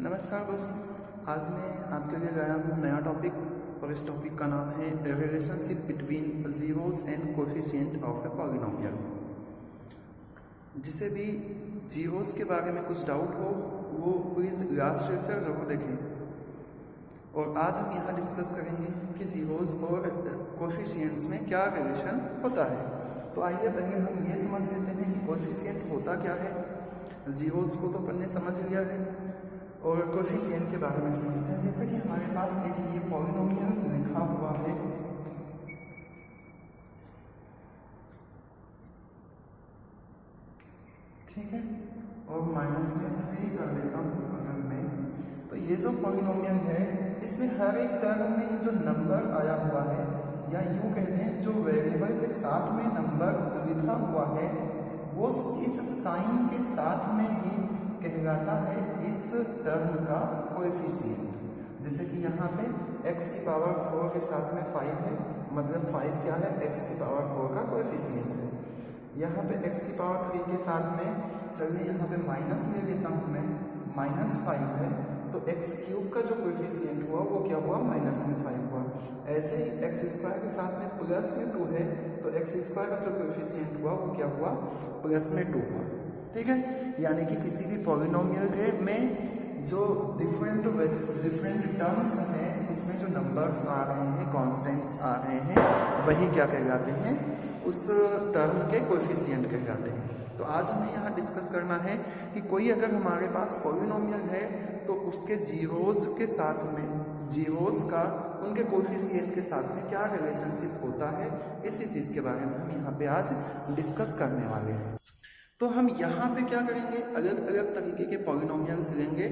नमस्कार दोस्तों, आज मैं आपके लिए लाया हूँ नया टॉपिक और इस टॉपिक का नाम है relationship between zeros and coefficient of a polynomial. जिसे भी जीरोस के बारे में कुछ डाउट हो वो प्लीज़ लास्ट लेक्चर जरूर देखें। और आज हम यहाँ डिस्कस करेंगे कि जीरोस और कोएफिशिएंट्स में क्या रिलेशन होता है। तो आइए पहले हम ये समझ लेते हैं कि कोएफिशिएंट होता क्या है। जीरोस को तो अपन ने समझ लिया है और कोएफिशिएंट के बारे में समझते हैं। जैसे कि हमारे पास एक ये पॉलिनोमियल लिखा हुआ है, ठीक है, और माइनस में 3 कर देता हूँ अगर मैं। तो ये जो पॉलिनोमियल है इसमें हर एक टर्म में ये जो नंबर आया हुआ है, या यूँ कहते हैं जो वेरिएबल के साथ में नंबर लिखा हुआ है वो इस साइन के साथ में ही कहलाता है इस टर्म का कोएफिशिएंट। जैसे कि यहाँ पे x की पावर 4 के साथ में 5 है, मतलब 5 क्या है, x की पावर 4 का कोएफिशिएंट है। यहाँ पे x की पावर 3 के साथ में, चलिए यहाँ पे माइनस ले लेता हूँ मैं, -5 है, तो x क्यूब का जो कोएफिशिएंट हुआ वो क्या हुआ, -5 हुआ। ऐसे ही x स्क्वायर के साथ में प्लस में 2 है, तो x स्क्वायर का जो कोएफिशिएंट हुआ वो क्या हुआ, प्लस में 2 हुआ। ठीक है, यानी कि किसी भी पॉलिनोमियल में जो डिफरेंट टर्म्स हैं उसमें जो नंबर्स आ रहे हैं, कांस्टेंट्स आ रहे हैं, वही क्या कहलाते हैं, उस टर्म के कोएफिशिएंट कहलाते हैं। तो आज हमें यहाँ डिस्कस करना है कि कोई अगर हमारे पास पॉलिनोमियल है तो उसके जीरोज के साथ में, जीरोज का उनके कोएफिशिएंट के साथ में क्या रिलेशनशिप होता है, इसी चीज़ के बारे में हम यहाँ पे आज डिस्कस करने वाले हैं। तो हम यहाँ पे क्या करेंगे, अलग अलग तरीके के पॉलिनोमियल्स लेंगे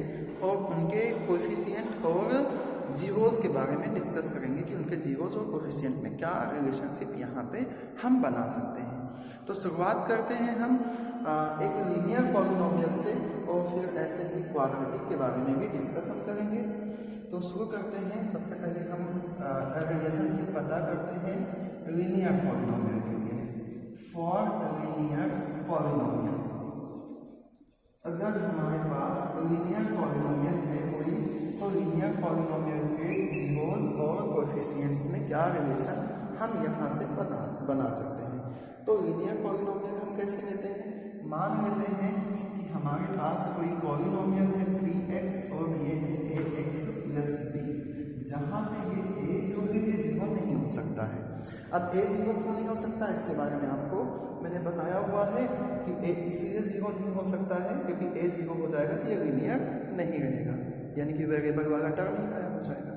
और उनके कोएफिशिएंट और जीरोस के बारे में डिस्कस करेंगे कि उनके जीरोस और कोएफिशिएंट में क्या रिलेशनशिप यहाँ पे हम बना सकते हैं। तो शुरुआत करते हैं हम एक लीनियर पॉलिनोमियल से और फिर ऐसे ही क्वाड्रेटिक के बारे में भी डिस्कस हम करेंगे। तो शुरू करते हैं, सबसे पहले हम रिलेशनशिप पता करते हैं लीनियर पॉलिनोमियल के लिए। फॉर लीनियर पॉलिनोमियल, अगर हमारे पास लीनियर पॉलिनोमियल है कोई, तो लीनियर पॉलिनोमियल के जीरोस और कोएफिशिएंट्स में क्या रिलेशन हम यहाँ से बना सकते हैं। तो लीनियर पॉलिनोमियल हम कैसे लेते हैं, मान लेते हैं कि हमारे पास कोई पॉलिनोमियल है 3x और ये है ax + b, जहाँ पे ये a जो है ये जीरो नहीं हो सकता है। अब a जीरो क्यों नहीं हो सकता, इसके बारे में आपको मैंने बताया हुआ है कि a इसलिए जीरो नहीं हो सकता है क्योंकि a जीरो हो जाएगा तो ये लीनियर नहीं रहेगा, यानी कि वेरिएबल वाला टर्म ही गायब हो जाएगा।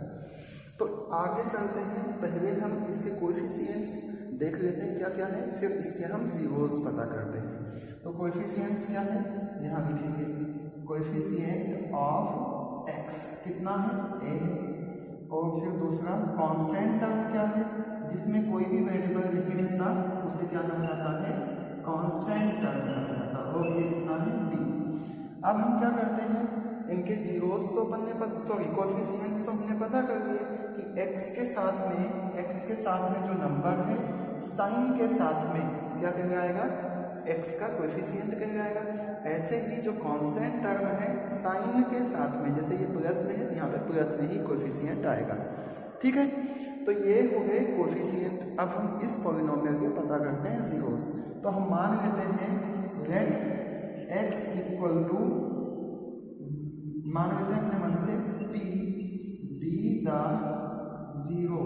तो आगे चलते हैं, पहले हम इसके कोएफिशिएंट्स देख लेते हैं क्या क्या है, फिर इसके हम जीरोस पता करते हैं। तो कोएफिशिएंट्स क्या है, यहाँ लिखेंगे कोएफिशिएंट ऑफ x कितना है, a, और फिर दूसरा कांस्टेंट टर्म क्या है, जिसमें कोई भी वेरिएबल रिपीट ना उसे क्या कहा जाता है, कांस्टेंट टर्म कहा जाता है, और ये कितना है, b। अब हम क्या करते हैं, इनके जीरोस तो अपन ने कोएफिशिएंट्स तो हमने पता कर लिए कि x के साथ में जो नंबर है साइन के साथ में क्या कहलाएगा, x का कोएफिशिएंट कहलाएगा। ऐसे ही जो कांस्टेंट टर्म है साइन के साथ में, जैसे ये प्लस में है, यहाँ पे प्लस में ही कोएफिशिएंट आएगा। ठीक है, तो ये हो गए कोएफिशिएंट। अब हम इस पॉलिनोमियल के पता करते हैं जीरोस। तो हम मान लेते हैं लेट x इक्वल टू, मान लेते हैं अपने मन से p be the zero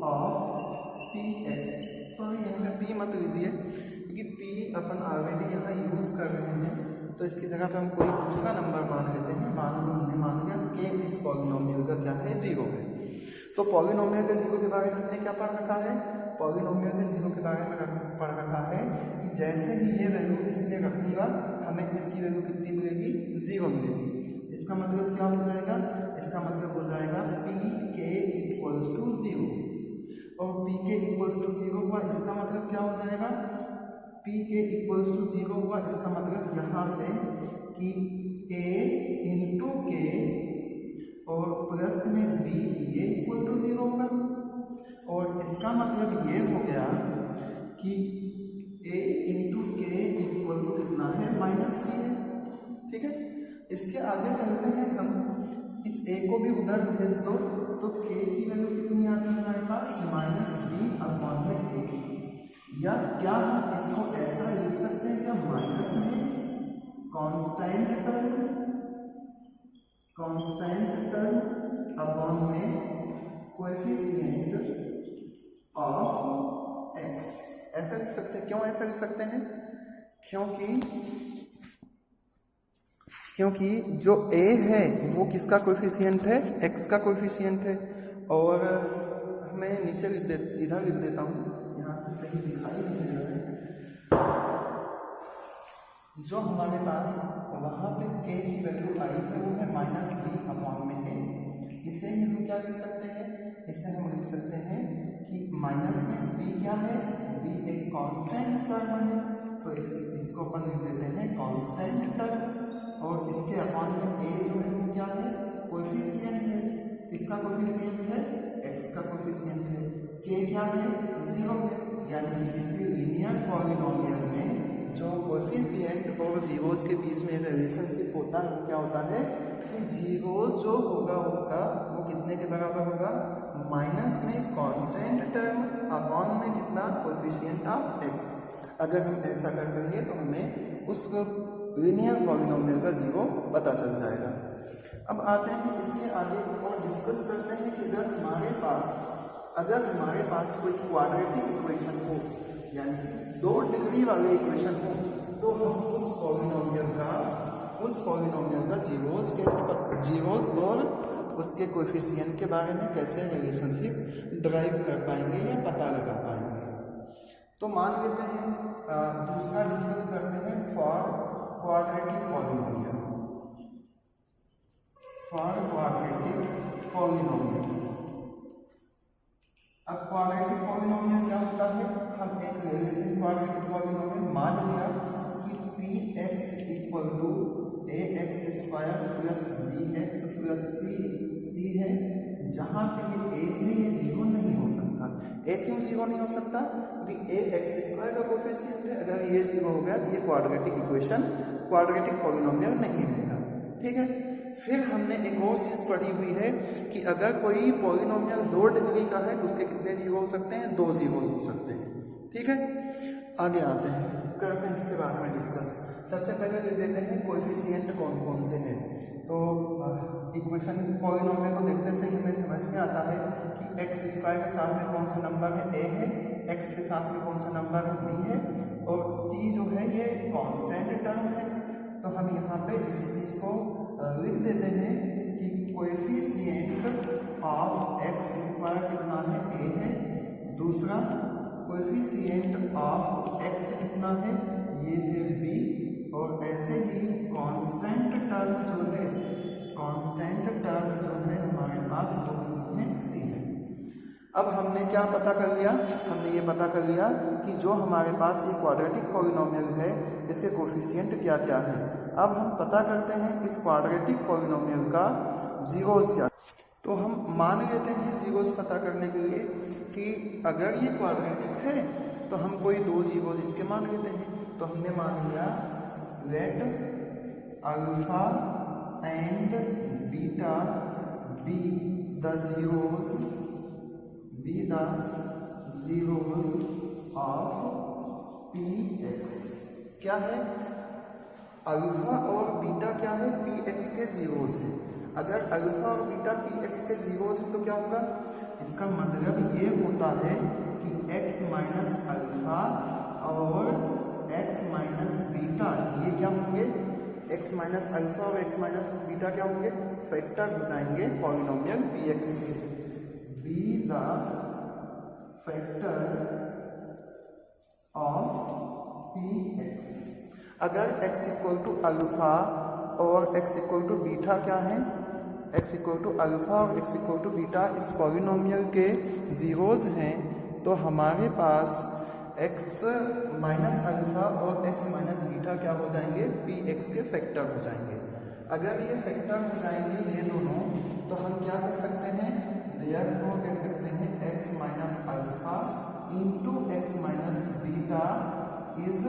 of px। Sorry यहाँ पे p मत लीजिए क्योंकि p अपन ऑलरेडी यहाँ यूज कर रहे हैं, तो इसकी जगह पे हम कोई दूसरा नंबर मान लेते हैं। मान लिया k इस पॉलिनोमियल का क्या है, जीरो है। तो पॉलिनोमियल के जीरो के बारे में हमने क्या पढ़ रखा है, पॉलिनोमियल के जीरो के बारे में पढ़ रखा है कि जैसे ही ये वैल्यू इसमें रखूंगा हमें इसकी वैल्यू कितनी मिलेगी, जीरो मिलेगी। इसका मतलब क्या हो जाएगा, इसका मतलब हो जाएगा pk इक्वल्स टू 0, और pk इक्वल्स टू 0 हुआ, इसका मतलब क्या हो जाएगा, pk इक्वल्स टू 0 हुआ, इसका मतलब यहाँ से कि a इंटू के और प्लस में b ये इक्वल टू 0 होगा, और इसका मतलब ये हो गया कि a इंटू के इक्वल टू कितना है, -3 है। ठीक है, इसके आगे चलते हैं हम, इस a को भी उधर भेज दो तो k की वैल्यू कितनी आती है हमारे पास -b/a। या क्या हम इसको ऐसा लिख सकते हैं क्या, माइनस में कांस्टेंट टर्म अपॉन में कोएफिशिएंट ऑफ x, ऐसा लिख सकते हैं। क्यों ऐसा लिख सकते हैं? क्योंकि जो a है वो किसका कोएफिशिएंट है, x का कोएफिशिएंट है। और मैं नीचे इधर लिख देता हूँ, यहाँ से सही दिखाई नहीं दे रहा है। जो हमारे पास वहाँ पे k की वैल्यू आई है वो है -b/a। इसे हम क्या लिख सकते हैं, इसे हम लिख सकते हैं कि माइनस में b क्या है, b एक कांस्टेंट टर्म है, तो इसको अपन लिख देते हैं कांस्टेंट टर्म। और इसके अपॉन में a जो है वो क्या है, कोएफिशिएंट है। इसका कोएफिशिएंट है, x का कोएफिशिएंट है। k क्या है, 0 है। यानी कि किसी लीनियर पॉलिनोमियल में जो कोएफिशिएंट और जीरोस के बीच में रिलेशनशिप होता है वो क्या होता है कि जीरो जो होगा उसका वो कितने के बराबर होगा, माइनस में कांस्टेंट टर्म अपॉन में कितना, कोएफिशिएंट ऑफ x। अगर हम ऐसा कर देंगे तो हमें उस लीनियर पॉलिनोमियल का जीरो पता चल जाएगा। अब आते हैं इसके आगे और डिस्कस करते हैं कि अगर हमारे पास कोई क्वाड्रेटिक इक्वेशन हो, यानी 2 डिग्री वाले इक्वेशन हो, तो हम उस पॉलिनोमियल का जीरोस और उसके कोएफिशिएंट के बारे में कैसे रिलेशनशिप ड्राइव कर पाएंगे या पता लगा पाएंगे। तो मान लेते हैं दूसरा डिस्कस करते हैं फॉर क्वाड्रेटिक पॉलिनोमियल। अब क्वाड्रेटिक पॉलिनोमियल क्या होता है, हम एक ले लेते हैं क्वाड्रेटिक पॉलिनोमियल। मान लिया कि px = ax² + bx + c है, जहाँ पे ये a है ये जीरो नहीं हो सकता। a क्यों जीरो नहीं हो सकता, क्योंकि ax² का कोएफिशिएंट है। अगर ये जीरो हो गया तो ये क्वाड्रेटिक पॉलिनोमियल नहीं रहेगा। ठीक है। फिर हमने एक और चीज पढ़ी हुई है कि अगर कोई पॉलिनोमियल 2 डिग्री का है तो उसके कितने जीरो हो सकते हैं, 2 जीरो हो सकते हैं। ठीक है। आगे आते हैं, करते हैं इसके बारे में डिस्कस। सबसे पहले ले लेते हैं कोएफिशिएंट कौन कौन से हैं। तो इक्वेशन पॉलिनोमियल को देखते से हमें समझ में आता है कि x² के साथ में कौन सा नंबर है, a है, x के साथ में कौन सा नंबर है, b है, और c जो है ये कांस्टेंट टर्म है। तो हम यहाँ पे इस चीज को लिख देते हैं कि कोएफिशिएंट ऑफ x² कितना है, a है। दूसरा कोएफिशिएंट ऑफ x कितना है, ये है b। और ऐसे ही कांस्टेंट टर्म जो है हमारे पास वो है c है। अब हमने क्या पता कर लिया, हमने ये पता कर लिया कि जो हमारे पास ये क्वाड्रेटिक पॉलिनोमियल है इसके कोएफिशिएंट क्या क्या है। अब हम पता करते हैं इस क्वाड्रेटिक पॉलिनोमियल का जीरोस क्या। तो हम मान लेते हैं जीरोस पता करने के लिए कि अगर ये क्वाड्रेटिक है तो हम कोई 2 जीरोस इसके मान लेते हैं। तो हमने मान लिया let alpha and beta be the zeros of px। क्या है, अल्फा और बीटा क्या है, px के जीरोस है। अगर अल्फा और बीटा px के जीरोस है तो क्या होगा, इसका मतलब ये होता है कि x माइनस अल्फा और x माइनस बीटा ये क्या होंगे, x माइनस अल्फा और x माइनस बीटा क्या होंगे, फैक्टर हो जाएंगे पॉलिनोमियल px के। Be the factor of px। अगर x = अल्फा और x = बीटा क्या है, x = अल्फा और x = बीटा इस पॉलिनोमियल के जीरोस हैं, तो हमारे पास x माइनस अल्फा और x माइनस बीटा क्या हो जाएंगे, px के फैक्टर हो जाएंगे। अगर ये फैक्टर हो जाएंगे ये दोनों, तो हम क्या कह सकते हैं, देयरफॉर कह सकते हैं x minus alpha into x minus beta is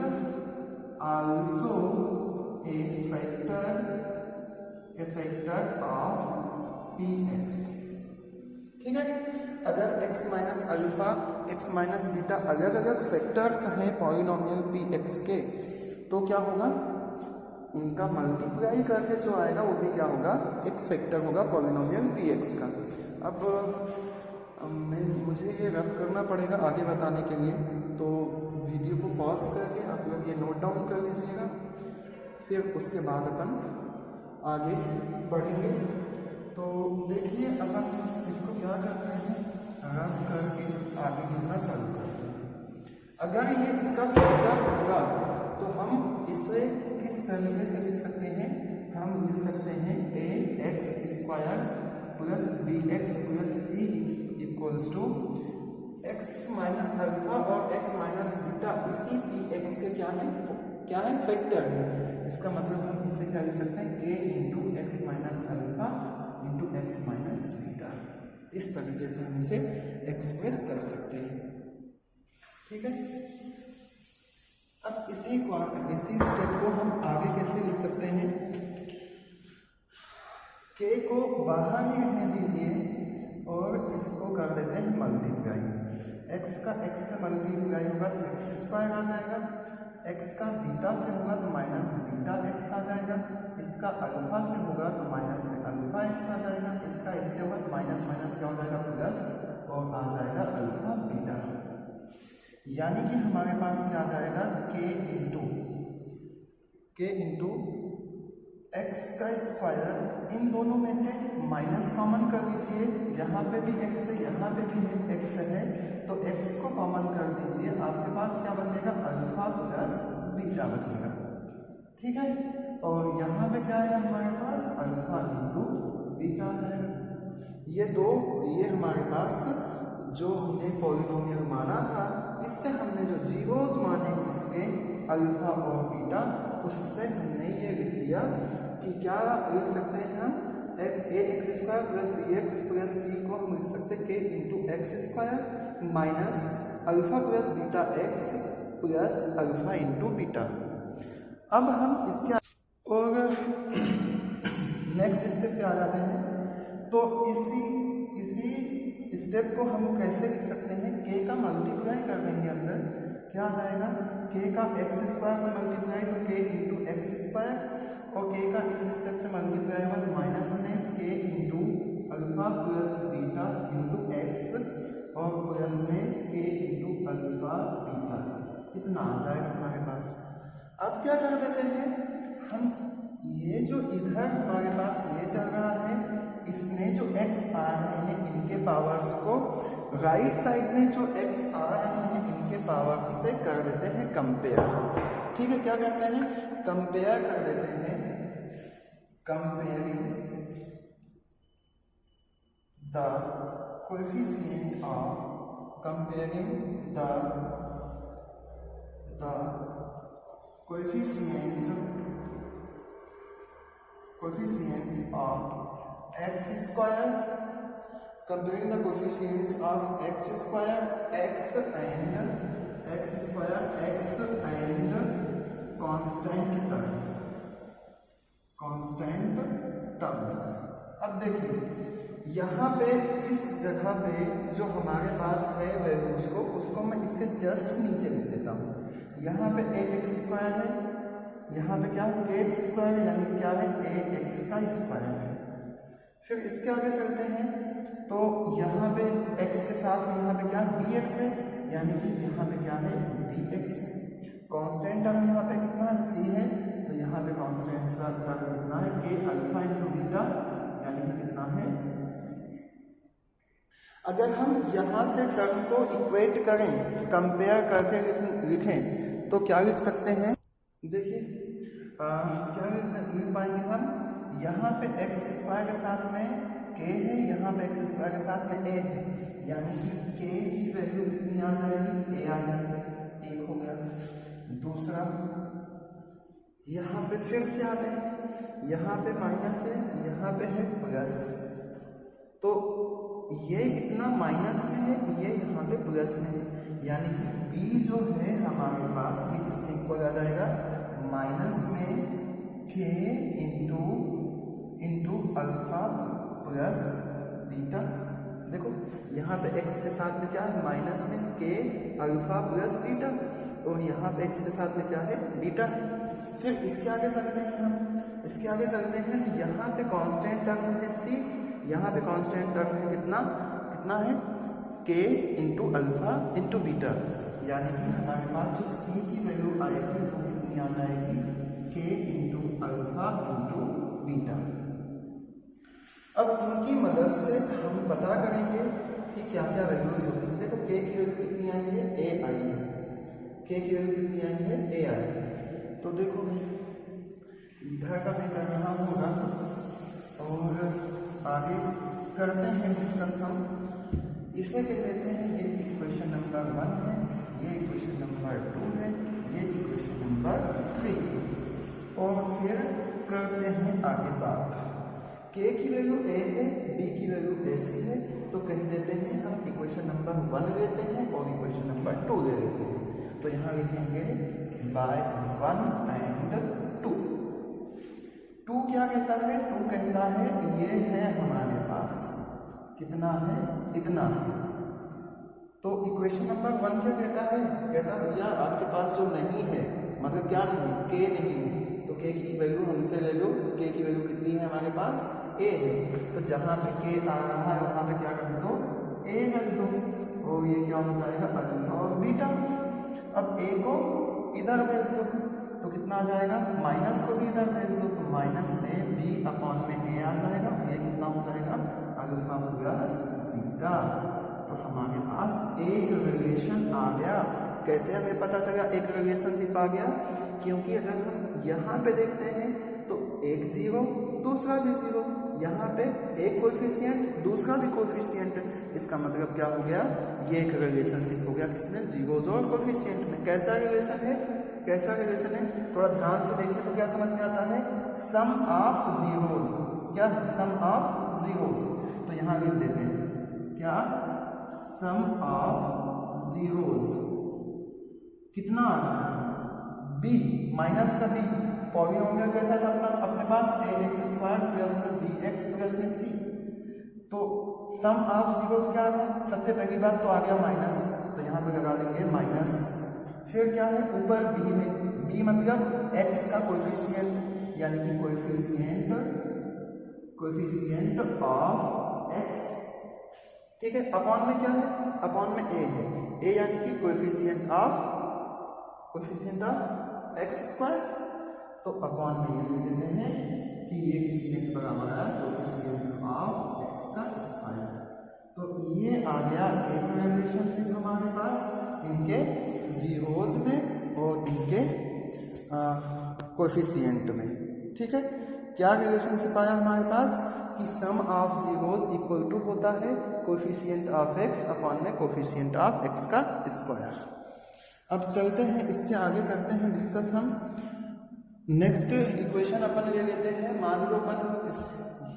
also a factor P x. ठीक है, अगर x minus alpha x minus beta अलग अलग फैक्टर्स हैं पॉलिनोमियल पी एक्स के, तो क्या होगा, उनका मल्टीप्लाई करके जो आएगा वो भी क्या होगा, एक फैक्टर होगा पॉलिनोमियल पी एक्स का। अब मुझे ये रब करना पड़ेगा आगे बताने के लिए, तो वीडियो को पॉज करके आप लोग ये नोट डाउन कर लीजिएगा, फिर उसके बाद अपन आगे बढ़ेंगे। तो देखिए अब हम इसको क्या करते हैं, रब करके आगे लिखना चालू करते हैं। अगर ये इसका फैक्टर होगा तो हम इसे किस तरीके से लिख सकते हैं, हम लिख सकते हैं a x square plus b x plus c equals to x minus alpha और एक्स माइनस बीटा, इसी पी एक्स के क्या है फैक्टर है। इसका मतलब हम इसे क्या लिख सकते हैं, a into x minus alpha into x minus beta, इस तरीके से हम इसे एक्सप्रेस कर सकते हैं। ठीक है, अब इसी स्टेप को हम आगे कैसे लिख सकते हैं, के को बाहर ही रहने दीजिए और इसको कर देते हैं मल्टीप्लाई। एक्स का एक्स से मल्टीप्लाई होगा तो एक्स स्क्वायर आ जाएगा, एक्स का बीटा से होगा तो माइनस बीटा एक्स आ जाएगा, इसका अल्फा से होगा तो माइनस में अल्फा एक्स आ जाएगा, इसका इससे होगा तो माइनस माइनस क्या हो जाएगा प्लस और आ जाएगा अल्फा बीटा। यानी कि हमारे पास क्या आ जाएगा, के इंटू एक्स का स्क्वायर, इन दोनों में से माइनस कॉमन कर लीजिए, यहाँ पे भी एक्स है यहाँ पे भी एक्स है, तो एक्स को कॉमन कर दीजिए, आपके पास क्या बचेगा, अल्फा प्लस बीटा बचेगा। ठीक है, और यहाँ पे क्या आएगा हमारे पास, अल्फा इंटू बीटा है। ये हमारे पास जो हमने पॉलिनोमियल माना था, इससे हमने जो जीरोस माने इसके अल्फा और बीटा, उससे हमने ये लिख दिया कि क्या लिख सकते हैं हम, a x square plus b x plus c को हम लिख सकते हैं k into x square minus alpha plus beta x plus alpha into beta. अब हम इसके और नेक्स्ट स्टेप पे आ जाते हैं। तो इसी स्टेप को हम कैसे लिख सकते हैं, के का मल्टीप्लाई कर देंगे अंदर, क्या आ जाएगा, के का एक्स स्क्वायर से मल्टीप्लाई तो के इंटू एक्स स्क्वायर, और के का इस स्टेप से मल्टीप्लाई हुआ तो माइनस में के into alpha plus beta into x और प्लस में के इंटू अल्फा बीटा, इतना आ जाएगा हमारे पास। अब क्या कर देते हैं हम, ये जो इधर हमारे पास ये चल रहा है, इसमें जो x आ रहे हैं इनके पावर्स को राइट साइड में जो x आ रहे हैं इनके पावर्स से कर देते हैं कंपेयर। ठीक है, क्या करते हैं, कंपेयर कर देते हैं, comparing the coefficient of coefficients of x square, comparing the coefficients of x square, x and constant terms। अब देखिए यहाँ पे इस जगह पे जो हमारे पास है वैल्यूज को, उसको मैं इसके जस्ट नीचे लिख देता हूँ। यहाँ पे ए एक्स स्क्वायर है, यहाँ पे क्या है, के एक्स स्क्वायर है, यानी क्या है, ए एक्स का स्क्वायर है। फिर इसके आगे चलते हैं, तो यहाँ पे x के साथ में यहाँ पे क्या बी एक्स है, यानी कि यहाँ पे क्या है, बी एक्स है। कांस्टेंट टर्म यहाँ पे कितना सी है, तो यहाँ पे कांस्टेंट टर्म कितना है, के अल्फा इंटू बीटा, यानी कि कितना है सी। अगर हम यहाँ से टर्म को इक्वेट करें, कंपेयर करके लिखें, तो क्या लिख सकते हैं, देखिए क्या लिख पाएंगे हम, यहाँ पे एक्स स्क्वायर के साथ में के है, यहाँ पे एक्स स्क्वायर के साथ में ए है, यानी कि के की वैल्यू कितनी आ जाएगी, ए आ जाएगी, एक हो गया। दूसरा यहाँ पे फिर से आ गए, यहाँ पे माइनस है, यहाँ पे है प्लस, तो ये इतना माइनस में है, ये यहाँ पे प्लस में है, यानी कि बी जो है हमारे पास ये किसके इक्वल आ जाएगा, माइनस में के इंटू अल्फा प्लस बीटा। देखो यहाँ पे x के साथ में क्या है माइनस में k अल्फा प्लस बीटा, और यहाँ पे x के साथ में क्या है बीटा है। फिर इसके आगे चलते हैं हम, इसके आगे चलते हैं तो यहाँ पे कांस्टेंट टर्म है c, यहाँ पे कांस्टेंट टर्म है कितना कितना है k into alpha into beta, यानी कि हमारे पास जो c की वैल्यू आएगी वो कितनी आ जाएगी k into alpha into beta. अब इनकी मदद से हम पता करेंगे कि क्या क्या वैल्यूज होती हैं। देखो k की वैल्यू कितनी आई है a आई है, k की वैल्यू कितनी आई है a आई है। तो देखो भाई इधर का मैं कर रहा होगा और आगे करते हैं डिस्कस हम। इसे कह देते हैं ये इक्वेशन नंबर 1 है, ये इक्वेशन नंबर 2 है, ये इक्वेशन नंबर 3, और फिर करते हैं आगे बात। k की वैल्यू a है, b की वैल्यू ऐसी है, तो कह देते हैं हम इक्वेशन नंबर 1 लेते हैं और इक्वेशन नंबर 2 ले लेते हैं। तो यहाँ लिखेंगे बाय 1 एंड 2। 2 क्या कहता है, 2 कहता है ये है हमारे पास कितना है इतना है। तो इक्वेशन नंबर 1 क्या कहता है, कहता भैया आपके पास जो नहीं है मतलब क्या नहीं k नहीं है, तो k की वैल्यू हमसे ले लो, k की वैल्यू कितनी है हमारे पास a है, तो जहाँ पे k आ रहा है वहाँ पे क्या कर दो a रख दो, और ये क्या हो जाएगा अल्फा और बीटा। अब a को इधर भेज दो तो कितना आ जाएगा, माइनस को भी इधर भेज दो तो माइनस में b अपॉन में a आ जाएगा, ये कितना हो जाएगा अल्फा प्लस बीटा। तो हमारे पास एक रिलेशन आ गया। कैसे हमें पता चला एक रिलेशनशिप आ गया, क्योंकि अगर हम यहाँ पे देखते हैं तो एक जीरो दूसरा भी जीरो, यहाँ पे एक कोएफिशिएंट दूसरा भी कोएफिशिएंट, इसका मतलब क्या हो गया, ये एक रिलेशनशिप हो गया किसमें, जीरोज और कोएफिशिएंट में। कैसा रिलेशन है, कैसा रिलेशन है, थोड़ा ध्यान से देखें तो क्या समझ में आता है, सम ऑफ जीरोज, क्या सम ऑफ जीरोज। तो यहाँ लिख देते हैं क्या, सम ऑफ जीरोज कितना आ रहा है b माइनस का b, पॉलिनोमियल कैसा था अपने पास ax square plus bx plus c। तो सम ऑफ जीरोस क्या है, सबसे पहली बात तो आ गया माइनस, तो यहाँ पे लगा देंगे माइनस। फिर क्या है, ऊपर b है, b मतलब x का कोएफिशिएंट, यानी कि कोएफिशिएंट ऑफ x, ठीक है। अपॉन में क्या है, अपॉन में a है, a यानी कि कोएफिशिएंट ऑफ एक्स स्क्वायर। तो अपॉन में ये लिख देते हैं कि ये किसके बराबर है, कोएफिशिएंट ऑफ एक्स का स्क्वायर। तो ये आ गया एक रिलेशनशिप हमारे पास इनके जीरोज में और इनके कोएफिशिएंट में, ठीक है। क्या रिलेशनशिप आया हमारे पास कि सम ऑफ जीरोज इक्वल टू होता है कोएफिशिएंट ऑफ एक्स अपॉन में कोएफिशिएंट ऑफ एक्स का स्क्वायर। अब चलते हैं इसके आगे करते हैं डिस्कस हम। नेक्स्ट इक्वेशन अपन ले लेते हैं, मान लो अपन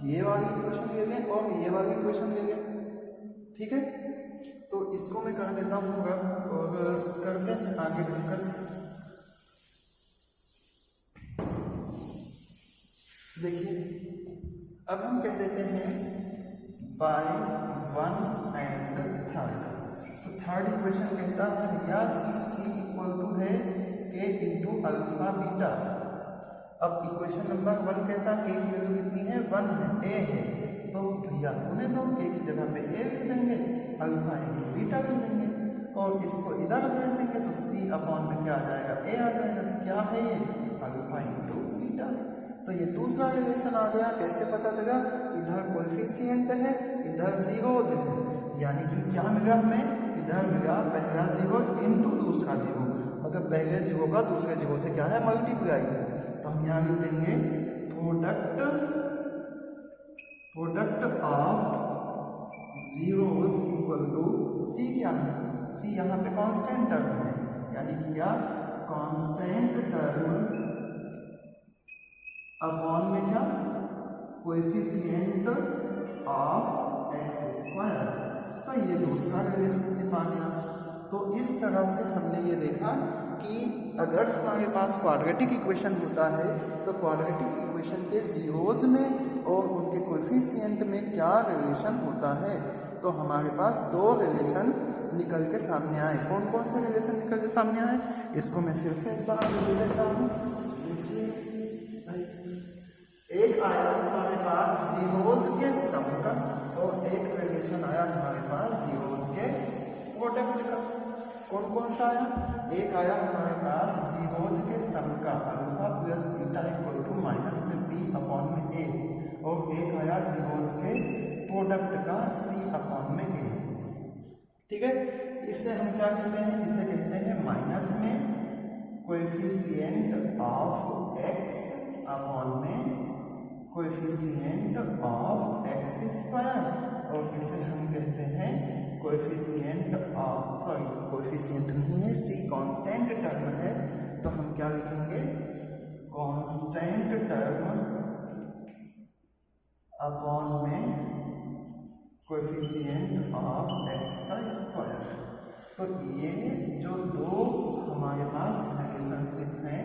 ये वाली इक्वेशन ले लें और ये वाली इक्वेशन ले लें, ठीक है। तो इसको मैं कर देता हूँ और करते हैं आगे डिस्कस। देखिए अब हम कह देते हैं बाय 1 एंड 3। तो थर्ड इक्वेशन कहता है भैया c इक्वल टू है k इंटू अल्फा बीटा। अब इक्वेशन नंबर 1 कहता है k की वैल्यू कितनी है 1 है, a है, तो भैया होने दो, k की जगह पे a लिख देंगे, अल्फा इंटू बीटा लिख देंगे और इसको इधर भेज देंगे तो c अपॉन में क्या आ जाएगा a आ जाएगा। क्या है ये, अल्फा इंटू बीटा। तो ये दूसरा रिलेशन आ गया। कैसे पता चला, इधर कोएफिशिएंट है इधर जीरोज है, यानी कि क्या मिला हमें, इधर मिला पहला जीरो इंटू दूसरा जीरो, मतलब पहले जीरो का दूसरे जीरो से क्या है मल्टीप्लाई। तो हम यहाँ लिख देंगे product of zeros equal to c. क्या है, सी यहाँ पे कांस्टेंट टर्म है, यानी कि क्या कांस्टेंट टर्म अपॉन में क्या कोएफिशिएंट ऑफ एक्स स्क्वायर। तो ये दूसरा रिलेशनशिप आ गया। तो इस तरह से हमने ये देखा कि अगर हमारे पास क्वाड्रेटिक इक्वेशन होता है तो क्वाड्रेटिक इक्वेशन के जीरोज में और उनके कोएफिशिएंट में क्या रिलेशन होता है। तो हमारे पास दो रिलेशन निकल के सामने आए। कौन कौन से रिलेशन निकल के सामने आए, इसको मैं फिर से एक बार लिख लेता हूँ। देखिए, एक आया हमारे पास जीरोज के सम का और एक रिलेशन आया हमारे पास जीरोज के प्रोडक्ट का। कौन कौन सा आया, एक आया हमारे पास जीरोज के सम का alpha plus beta equal to minus में बी अपॉन में ए, और एक आया जीरोज के प्रोडक्ट का सी अपॉन में ए। ठीक है, इससे हम क्या कहते हैं, इसे कहते हैं माइनस में कोएफिशिएंट ऑफ एक्स अपॉन में कोएफिशिएंट ऑफ एक्स स्क्वायर, और इसे हम कहते हैं कोएफिशिएंट ऑफ, सॉरी कोएफिशिएंट नहीं है, सी कांस्टेंट टर्म है, तो हम क्या लिखेंगे, कांस्टेंट टर्म अपॉन में कोएफिशिएंट ऑफ एक्स का स्क्वायर। तो ये जो दो हमारे पास रिलेशनशिप हैं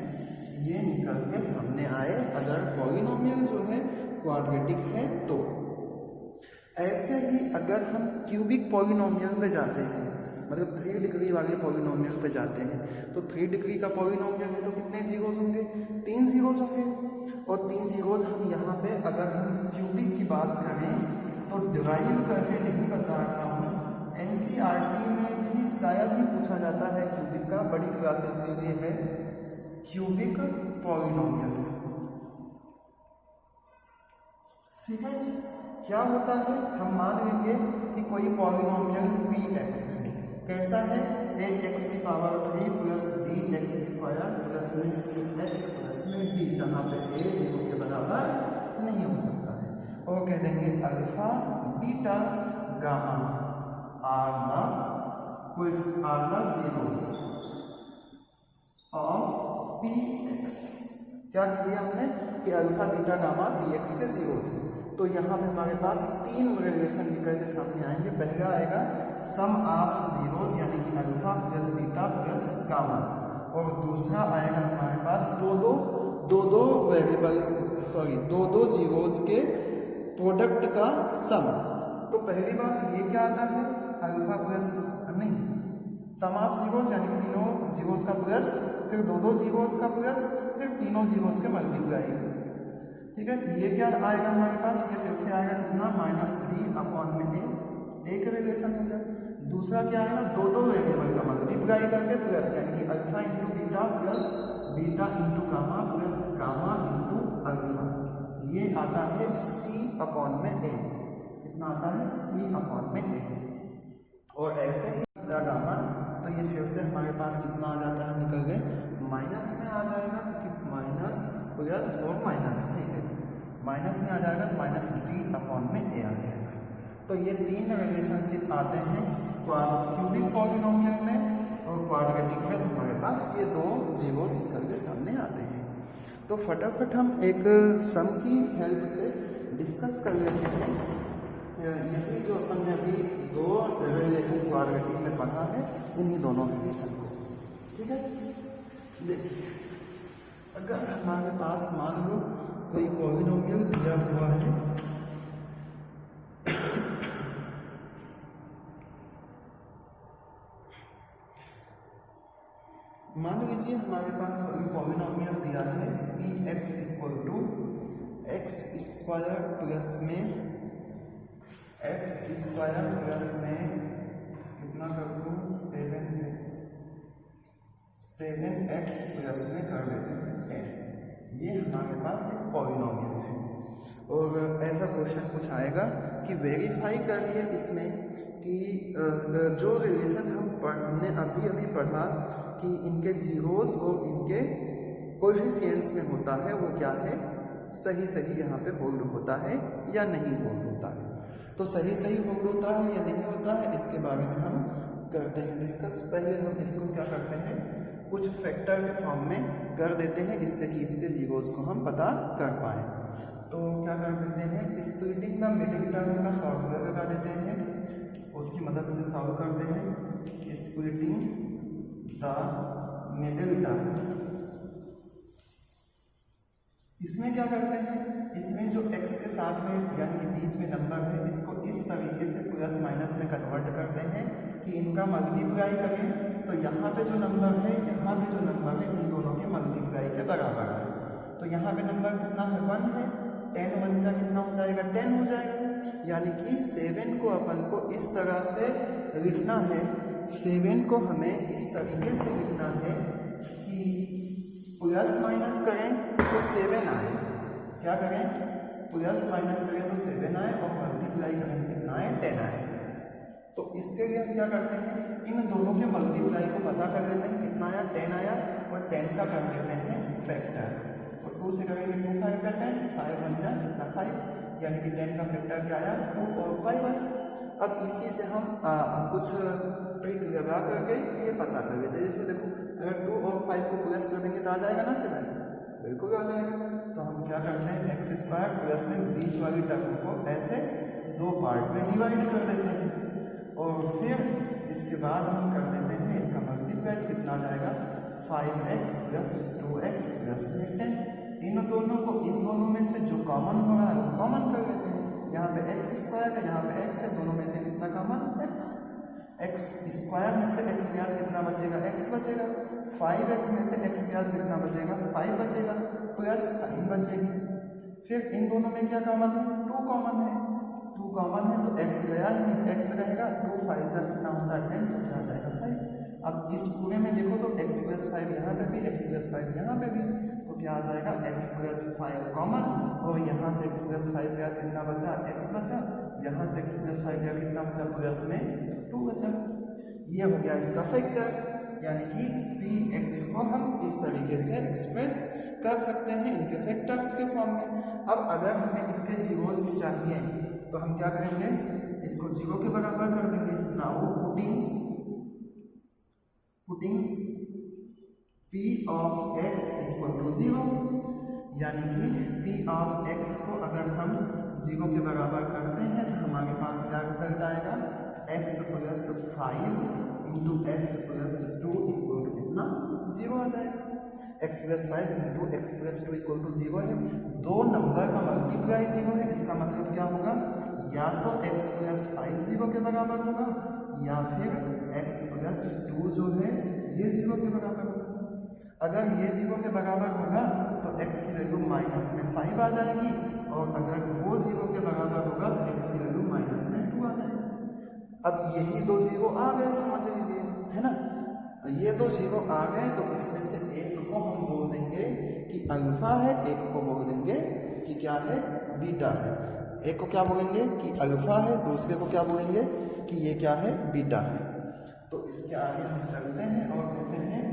ये निकल के सामने आए अगर पॉलिनोमियल जो है क्वाड्रेटिक है तो। ऐसे ही अगर हम क्यूबिक पॉलिनोमियल पे जाते हैं, मतलब 3 डिग्री वाले पॉलिनोमियल पे जाते हैं, तो 3 डिग्री का पॉलिनोमियल है तो कितने जीरोज होंगे, 3 जीरोज होंगे। और 3 जीरोज हम यहाँ पे अगर हम क्यूबिक की बात करें तो डिराइव करके नहीं बता रहा हूँ, एनसीईआरटी में भी शायद ही पूछा जाता है क्यूबिक का, बड़ी क्लासेस के लिए है क्यूबिक पॉलिनोमियल। ठीक है, क्या होता है, हम मान लेंगे कि कोई पॉलिनोमियल px है, कैसा है, ax की power 3 plus bx square plus में cx प्लस में d, जहाँ पे a 0 के बराबर नहीं हो सकता है, और कह देंगे alpha beta gamma are zeros of px। क्या किया हमने कि अल्फा बीटा गामा px के जीरोस है। तो यहाँ पे हमारे पास 3 रिलेशन निकल के सामने आएंगे। पहला आएगा सम ऑफ जीरोस यानी कि alpha plus beta plus gamma, और दूसरा आएगा हमारे पास दो वेरिएबल्स, सॉरी दो जीरोस के प्रोडक्ट का सम। तो पहली बात ये क्या आता है, अल्फा प्लस नहीं, सम ऑफ जीरोस यानी कि तीनों जीरोस का प्लस, फिर दो जीरोस का प्लस, फिर तीनों जीरोस के मल्टीप्लाई। ठीक है, ये क्या आएगा हमारे पास, ये फिर से आएगा कितना, -3 अपॉन में a, एक रिलेशन हो गया। दूसरा क्या आएगा, दो वेरिएबल का मल्टीप्लाई करके प्लस, यानी कि alpha into beta plus beta into gamma plus gamma into alpha, ये आता है c अपॉन में a। कितना आता है, c अपॉन में a। और ऐसे ही गामा, तो ये फिर से हमारे पास कितना आ जाता है, निकल गए माइनस में आ जाएगा, क्योंकि माइनस प्लस और माइनस, ठीक है, माइनस में आ जाएगा माइनस d अपॉन में a आ जाएगा। तो ये 3 रिलेशनशिप आते हैं क्यूबिक पॉलिनोमियल में, और क्वाड्रेटिक में हमारे पास ये 2 जीरोस निकल के सामने आते हैं। तो फटाफट हम एक सम की हेल्प से डिस्कस कर लेते हैं। यही जो अपन ने अभी 2 रिलेशन क्वाड्रेटिक में पढ़ा है, इन्हीं दोनों रिलेशन को। ठीक है, देखिए अगर हमारे पास मान लो कोई पॉलिनोमियल दिया हुआ है, मान लीजिए हमारे पास कोई पॉलिनोमियल दिया है px equal to x square plus में कितना कर दूँ, 7x प्लस में कर देते हैं। ये हमारे पास एक पॉलिनोमियल है, और ऐसा क्वेश्चन कुछ आएगा कि वेरीफाई करिए इसमें कि जो रिलेशन हमने अभी पढ़ा कि इनके जीरोस और इनके कोएफिशिएंट्स में होता है, वो क्या है, सही यहाँ पे होल्ड होता है या नहीं होल्ड होता है। तो सही होल्ड होता है या नहीं होता है, इसके बारे में हम करते हैं डिस्कस। पहले हम इसको क्या करते हैं, कुछ फैक्टर के फॉर्म में कर देते हैं, जिससे कि इसके जीरोस को हम पता कर पाए। तो क्या कर देते हैं, स्प्लिटिंग द मिडिल टर्म का फॉर्मूला लगा देते हैं, उसकी मदद से सॉल्व करते हैं। स्प्लिटिंग द में डेल्टा। इसमें क्या करते हैं, इसमें जो x के साथ में यानी कि बीच में नंबर है इसको इस तरीके से प्लस माइनस में कन्वर्ट करते हैं कि इनका मल्टीप्लाई करें तो यहाँ पे जो नंबर है यहाँ पे जो नंबर है इन दोनों के मल्टीप्लाई के बराबर है। तो यहाँ पे नंबर कितना है 1 है, 10 1 जा कितना हो जाएगा 10 हो जाएगा। यानी कि 7 को अपन को इस तरह से लिखना है, 7 को हमें इस तरीके से लिखना है कि प्लस माइनस करें तो 7 आए, क्या करें प्लस माइनस करें तो 7 आए और मल्टीप्लाई करें कितना आए 10 आए। तो इसके लिए हम क्या करते हैं, इन दोनों के मल्टीप्लाई को पता कर लेते हैं कितना आया 10 आया और 10 का कर देते हैं फैक्टर। तो 2 से करेंगे 2 5 का 10, 5 बन जाए कितना 5, यानी कि 10 का फैक्टर क्या आया 2 और 5 आया। अब इसी से हम कुछ ट्रिक लगा करके ये पता कर लेते हैं। जैसे देखो अगर 2 और 5 को प्लस कर देंगे तो आ जाएगा ना 7, बिल्कुल आ जाएगा। तो हम क्या करते हैं एक्स स्क्वायर प्लस में बीच वाली टर्म को ऐसे 2 पार्ट में डिवाइड कर देते हैं और फिर इसके बाद हम कर देते हैं इसका मल्टीप्लाई कितना आ जाएगा 5x प्लस 2x प्लस 10। इन दोनों में से जो कॉमन हो रहा है वो कॉमन कर लेते हैं। यहाँ पे एक्स स्क्वायर है, यहाँ पे x है, दोनों में से कितना कॉमन x स्क्वायर में से x याद कितना बचेगा x बचेगा, 5x में से x याद कितना बचेगा 5 बचेगा प्लस साइन बचेगी। फिर इन दोनों में क्या कॉमन है 2 कॉमन है, 2 कॉमन है तो x गया ही नहीं, x रहेगा 2 5 का कितना होता है 10 तो क्या जाएगा 5। अब इस पूरे में देखो तो x प्लस 5 यहाँ पे भी x प्लस 5 यहाँ पे भी, तो क्या आ जाएगा x प्लस 5 कॉमन और यहाँ से x प्लस 5 याद कितना बचा x बचा, यहाँ से x प्लस 5 याद कितना बचा प्लस में 2 बचा। ये हो गया इसका फैक्टर, यानी कि px को हम इस तरीके से एक्सप्रेस कर सकते हैं इनके फैक्टर्स के फॉर्म में। अब अगर हमें इसके जीरोस भी चाहिए तो हम क्या करेंगे, इसको 0 के बराबर कर देंगे। Now putting p of x equal to 0, यानी कि p ऑफ x को अगर हम 0 के बराबर करते हैं तो हमारे पास क्या रिजल्ट आएगा x plus 5 into x plus 2 equal to कितना 0 आ जाएगा। x plus 5 into x plus 2 equal to 0 है, दो नंबर का मल्टीप्लाई 0 है, इसका मतलब क्या होगा या तो x प्लस 5 0 के बराबर होगा या फिर x प्लस 2 जो है ये 0 के बराबर होगा। अगर ये 0 के बराबर होगा तो x की वैल्यू माइनस में 5 आ जाएगी और अगर वो 0 के बराबर होगा तो x की वैल्यू माइनस में 2 आ जाएगी। अब यही दो 0 आ गए समझ लीजिए, है ना, ये दो 0 आ गए तो इसमें से एक को हम बोल देंगे कि अल्फा है, एक को बोल देंगे कि क्या है बीटा है। एक को क्या बोलेंगे कि अल्फा है, दूसरे को क्या बोलेंगे कि ये क्या है बीटा है। तो इसके आगे हम चलते हैं और कहते हैं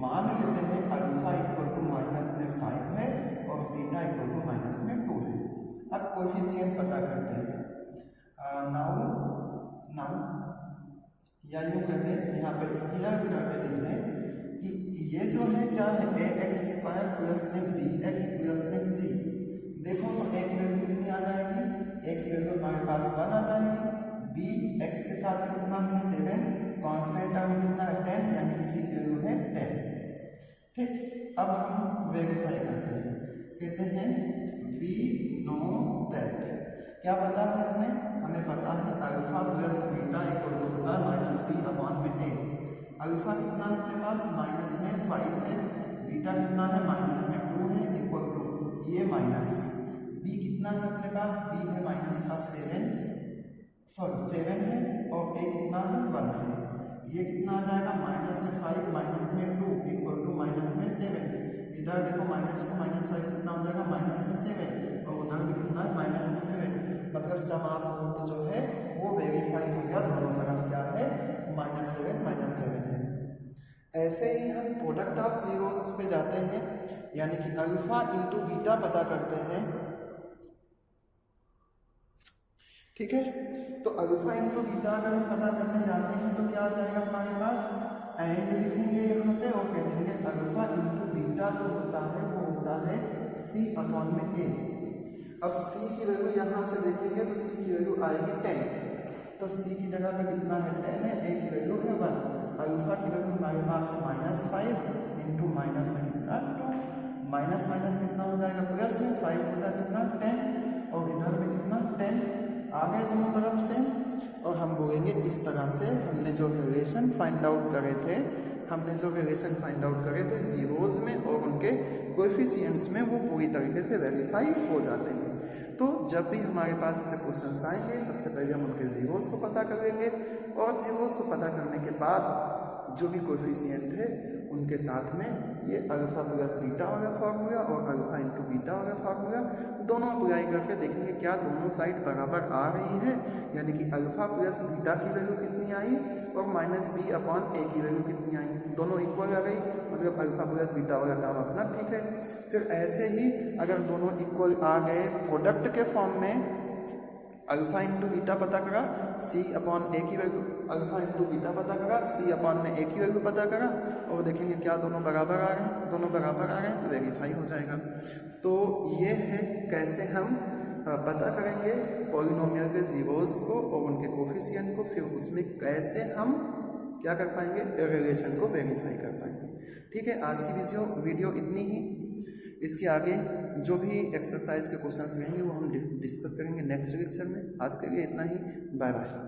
मान लेते हैं अल्फा इक्वल टू माइनस में 5 है और बीटा इक्वल टू माइनस में 2 है। अब कोएफिशिएंट पता करते हैं। नाउ या यूँ कहते हैं यहाँ पे क्लियर करके लिख लें कि ये जो है क्या है ax स्क्वायर प्लस में bx प्लस में c। देखो तो a की वैल्यू कितनी आ जाएगी, a की वैल्यू हमारे पास 1 आ जाएगी, b x के साथ कितना है 7, कांस्टेंट टर्म कितना है 10, यानी कि c की वैल्यू है 10। ठीक, अब हम वेरीफाई करते हैं, कहते हैं we know that, क्या पता है हमें पता है alpha plus beta equal to होता है माइनस बी अपॉन में ए। अल्फा कितना है अपने पास माइनस में 5 है, बीटा कितना है माइनस में 2 है इक्वल टू ये माइनस बी कितना है अपने पास, बी है माइनस का 7 है और ए कितना है 1 है। ये कितना आ जाएगा माइनस में 5 माइनस में 2 इक्वल टू माइनस में 7। इधर देखो माइनस को माइनस 5 कितना हो जाएगा माइनस में 7 और उधर भी कितना है माइनस में 7, मतलब सम ऑफ रूट जो है वो वेरीफाई हो गया, दोनों तरफ क्या है -7 है। ऐसे ही हम प्रोडक्ट ऑफ जीरोस पे जाते हैं, यानी कि अल्फा इंटू बीटा पता करते हैं। ठीक है, तो अल्फा इंटू बीटा अगर हम पता करने जाते हैं तो क्या आ जाएगा हमारे पास, एंड लिखेंगे यहाँ पे और कहेंगे अल्फा इंटू बीटा जो होता है वो होता है c अपॉन में a। अब c की वैल्यू यहाँ से देखेंगे तो c की वैल्यू आएगी 10, तो c की जगह पे कितना है 10 है, a की वैल्यू है 1। अल्फा की वैल्यू हमारे पास -5, इंटू माइनस में कितना 2, माइनस माइनस कितना हो जाएगा प्लस में, 5 हो जाएगा कितना 10, और इधर भी कितना 10 आ गए दोनों तरफ से। और हम बोलेंगे इस तरह से हमने जो रिलेशन फाइंड आउट करे थे, जीरोज में और उनके कोएफिशिएंट्स में, वो पूरी तरीके से वेरीफाई हो जाते हैं। तो जब भी हमारे पास ऐसे क्वेश्चन आएंगे, सबसे पहले हम उनके जीरोज को पता कर लेंगे, और जीरोज को पता करने के बाद जो भी कोएफिशिएंट है उनके साथ में ये अल्फा प्लस बीटा वाला फार्मूला और अल्फा इंटू बीटा वाला फार्मूला दोनों अप्लाई करके देखेंगे क्या दोनों साइड बराबर आ रही है, यानी कि अल्फा प्लस बीटा की वैल्यू कितनी आई और माइनस बी अपॉन ए की वैल्यू कितनी आई, दोनों इक्वल आ गई, मतलब अल्फा प्लस बीटा वाला काम अपना ठीक है। फिर ऐसे ही अगर दोनों इक्वल आ गए प्रोडक्ट के फॉर्म में, अल्फा इंटू बीटा पता करा, सी अपॉन ए की वैल्यू, अल्फा इंटू बीटा पता करा, सी अपॉन में ए की वैल्यू पता करा, और देखेंगे क्या दोनों बराबर आ रहे हैं, दोनों बराबर आ रहे हैं तो वेरीफाई हो जाएगा। तो ये है कैसे हम पता करेंगे पॉलिनोमियल के जीरोज को और उनके कोफिशिएंट को, फिर उसमें कैसे हम क्या कर पाएंगे, रिलेशन को वेरीफाई कर पाएंगे। ठीक है, आज की वीडियो इतनी ही। इसके आगे जो भी एक्सरसाइज के क्वेश्चंस रहेंगे वो हम डिस्कस करेंगे नेक्स्ट लेक्चर में। आज के लिए इतना ही, बाय बाय।